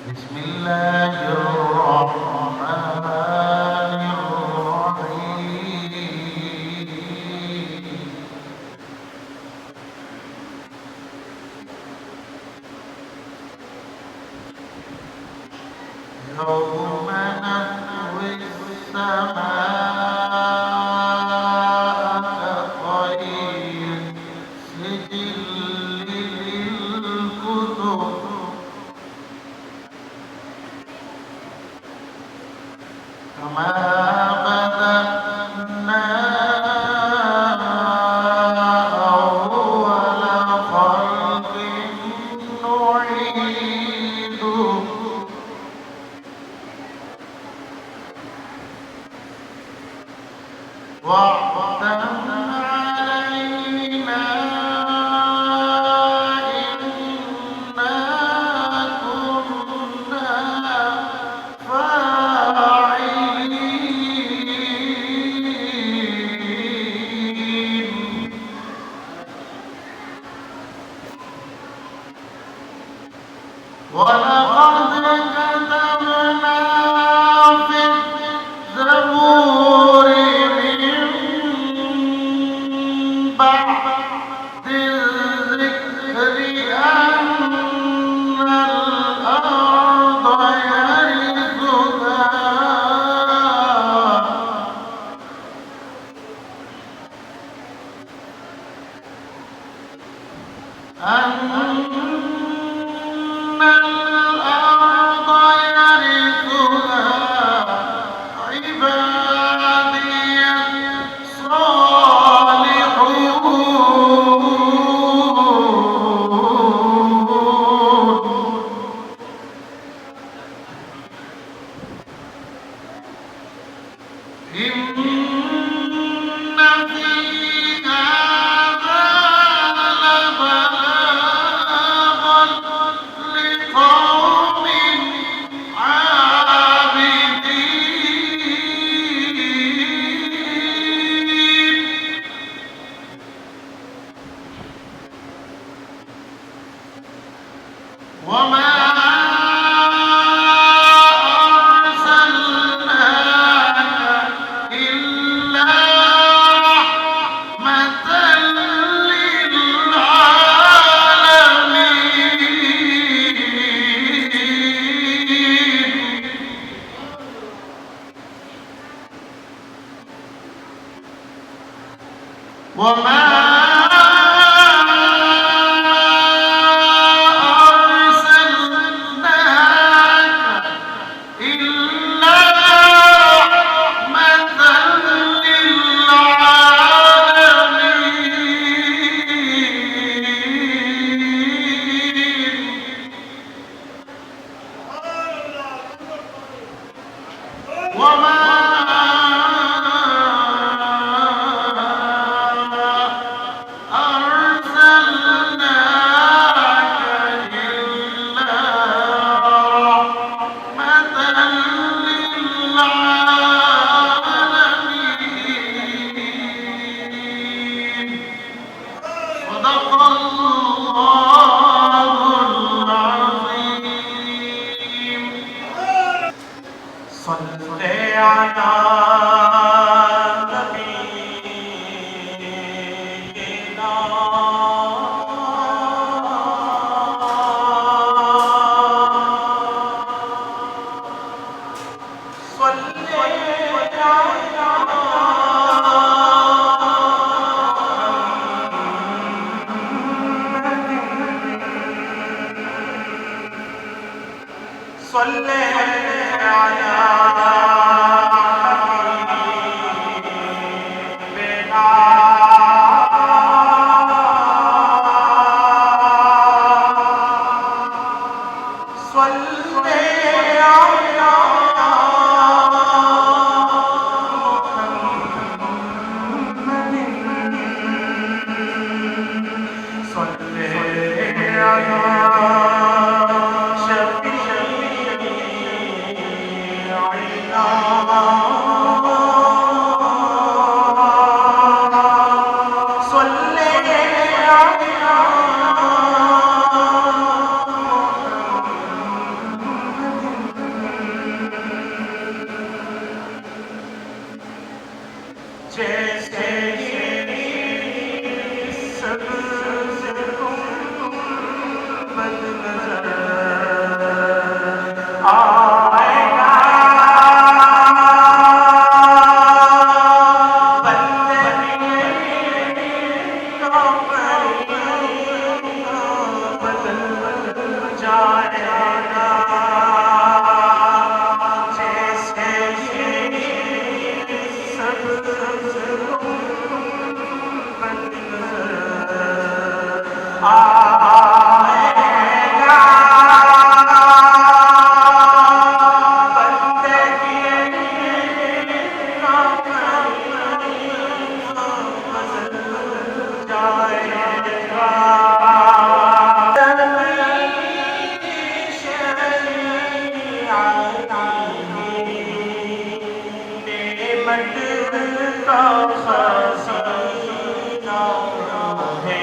بسم الله الرحمن الرحيم. يوم نطوي السماء كطي السجل للكتب كما بدأنا أول خلق نعيده وعدا علينا إنا كنا فاعلين. ولقد كتبنا في الزبور بعد الذكر أن الأرض يرثها عبادي الصالحون. إن في هذا لبلاغا لقوم عابدين. وما أرسلناك إلا رحمة للعالمين. وما أرسلناك إلا رحمة للعالمين. وما أرسلناك إلا رحمة للعالمين. صدق الله العظيم. صل على نبينا صل على का खज़ाना है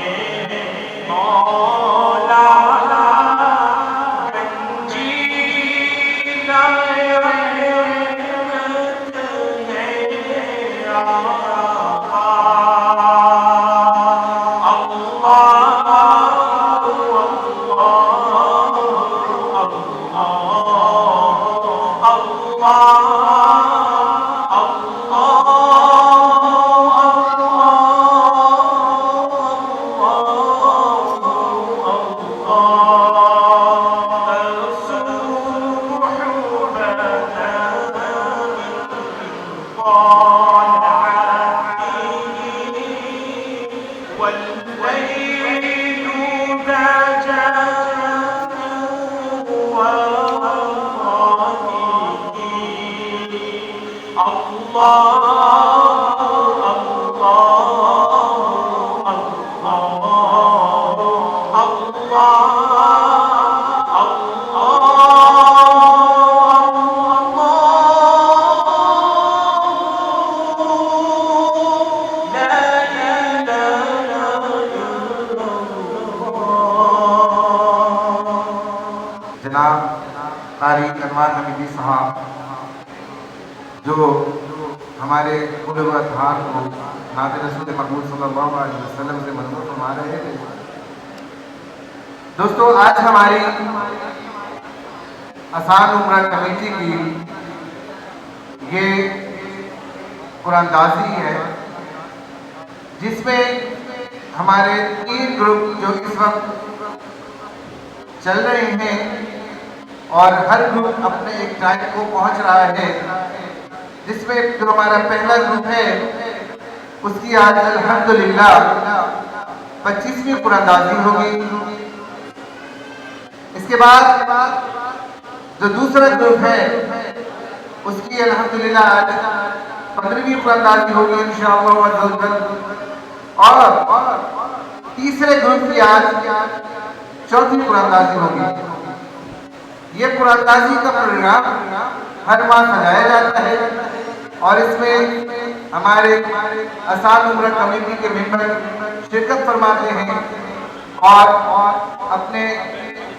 मौला गंजीला रहमत है आका। जनाब कारी अनवार हमीदी साहब जो हमारे कुलवतहार को नाते रसूल मकबूल सल्लल्लाहु अलैहि वसल्लम से मंजूर फरमा रहे थे। दोस्तों, आज हमारी आसान उम्र कमेटी की ये कुरानदाजी है, जिसमें हमारे 3 ग्रुप जो इस वक्त चल रहे हैं और हर ग्रुप अपने एक टाइम को पहुंच रहा है, जिसमें जो हमारा पहला ग्रुप है उसकी आज अल्हम्दुलिल्लाह 25वीं कुरानदाजी होगी। इसके बाद जो दूसरा ग्रुप है उसकी अल्हम्दुलिल्लाह आज 15वीं कुरानदाजी होगी इंशाअल्लाह। और तीसरे ग्रुप की आज 4थी कुरानदाजी होगी। ये कुरानदाजी का प्रोग्राम हर माह सजाया जाता है और इसमें हमारे आसान उम्र कमेटी के मेंबर शिरकत फरमाते हैं और अपने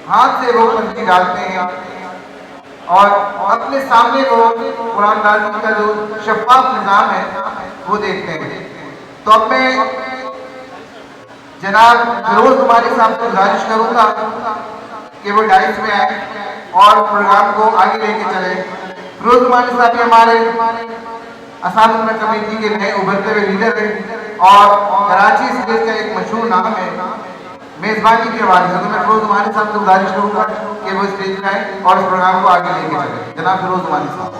हाथ से वो पत्ती डालते हैं और अपने सामने वो कुरानदाजी का जो शफाफ निज़ाम है वो देखते हैं। तो अब मैं जनाब फिरोज कुमारी साहब को गुजारिश करूंगा कि वो डाइस में आए और प्रोग्राम को आगे लेके चले। फिरोज कुमारी साहब हमारे आसान उम्र कमेटी के नए उभरते हुए लीडर हैं और कराची स्टेज का एक मशहूर नाम है मेजबानी के हवाले से। तो मैं फिरोज कुमारी साहब से गुजारिश करूंगा कि वो स्टेज पे आए और इस प्रोग्राम को आगे लेके चले। जनाब फिरोज कुमारी साहब।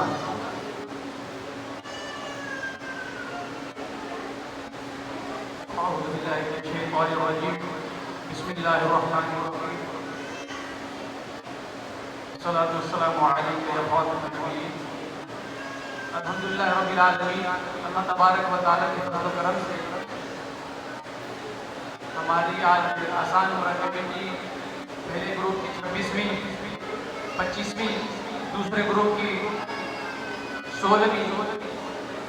अल्हम्दुलिल्लाह रब्बिल आलमीन। अल्लाह तबारक व तआला के फज़ल व करम से हमारी आज आसान उम्र कमेटी पहले ग्रुप की 26वीं, 25वीं, दूसरे ग्रुप की 16वीं,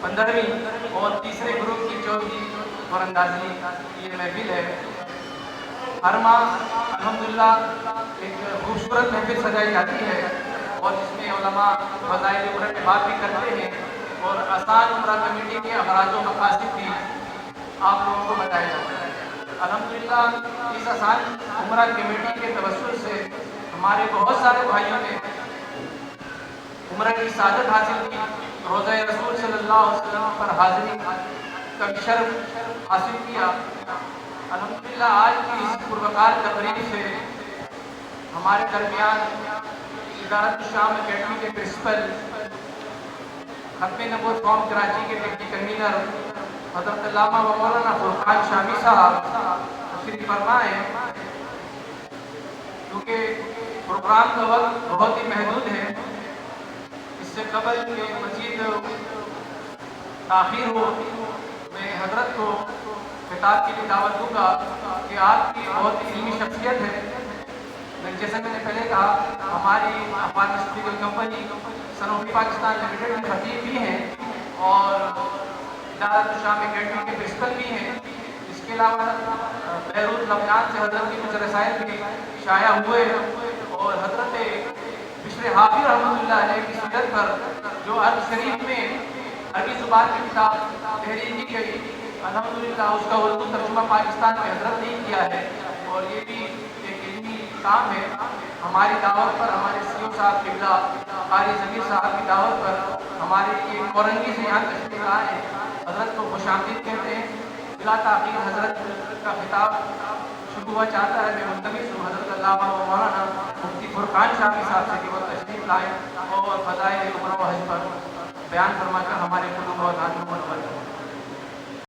15वीं और तीसरे ग्रुप की 4थी कुरानदाजी ये महफिल है। हर माह अल्हम्दुलिल्लाह एक खूबसूरत महफिल सजाई जाती है और जिसमें उलमा फ़ज़ाइल उम्र की बात भी करते हैं और आसान उम्र कमेटी के अगराज़ व मक़ासिद भी आप लोगों को बताया जाता है। अल्हम्दुलिल्लाह इस आसान उम्र कमेटी के तवस्सुल से हमारे बहुत सारे भाइयों ने उम्र की सादत हासिल की, रोज़ा रसूल सल्लल्लाहु अलैहि वसल्लम पर हाज़िरी का शर्फ हासिल किया। अल्हम्दुलिल्लाह आज की इस पुरवकार तकरीब से हमारे दरमियान इदारत शाम अकेडमी के प्रिंसिपल, खत्म नबूवत कौम कराची के डिप्टी कन्वीनर हज़रत अल्लामा व मौलाना फुरकान शामी साहब तशरीफ़ फरमा है। क्योंकि प्रोग्राम का वक्त बहुत ही महदूद है, इससे कबल के मज़ीद ताख़ीर हो मैं हजरत को खिताब के लिए दावत दूँगा कि आपकी बहुत ही इल्मी शख्सियत है। जैसा मैंने पहले कहा, हमारी pharmaceutical company Sanofi Pakistan limited में खतीब भी हैं और इदारत शाम अकेडमी के प्रिंसिपल भी हैं। इसके अलावा बैरूत लबनान से हजरत की कुछ रसायल भी शाया हुए और हजरत बिश्र हाफी रहमतुल्लाह अलैह की सीरत पर जो अरब शरीफ में अरबी ज़ुबान की किताब तहरीर की गई, अल्हम्दुलिल्लाह उसका उर्दू तर्जुमा पाकिस्तान में हजरत ने किया है। और ये भी एक इल्मी काम है। हमारी दावत पर हमारे सीओ साहब किबला कारी ज़मीर साहब की दावत पर हमारे ये औरंगी से यहाँ तशरीफ़ लाए हजरत को खुशामदीद कहते हैं। बिला ताक़ीर हजरत का खिताब शुरू हुआ चाहता है। मैं मुल्तमिस हूँ हजरत अल्लामा व मौलाना मुफ्ती फुरकान शाफी साहब से कि वो तशरीफ़ लाएँ और फ़ज़ाइल उम्रा व हज पर बयान फरमाकर हमारे कुतुब और नाज़िम पर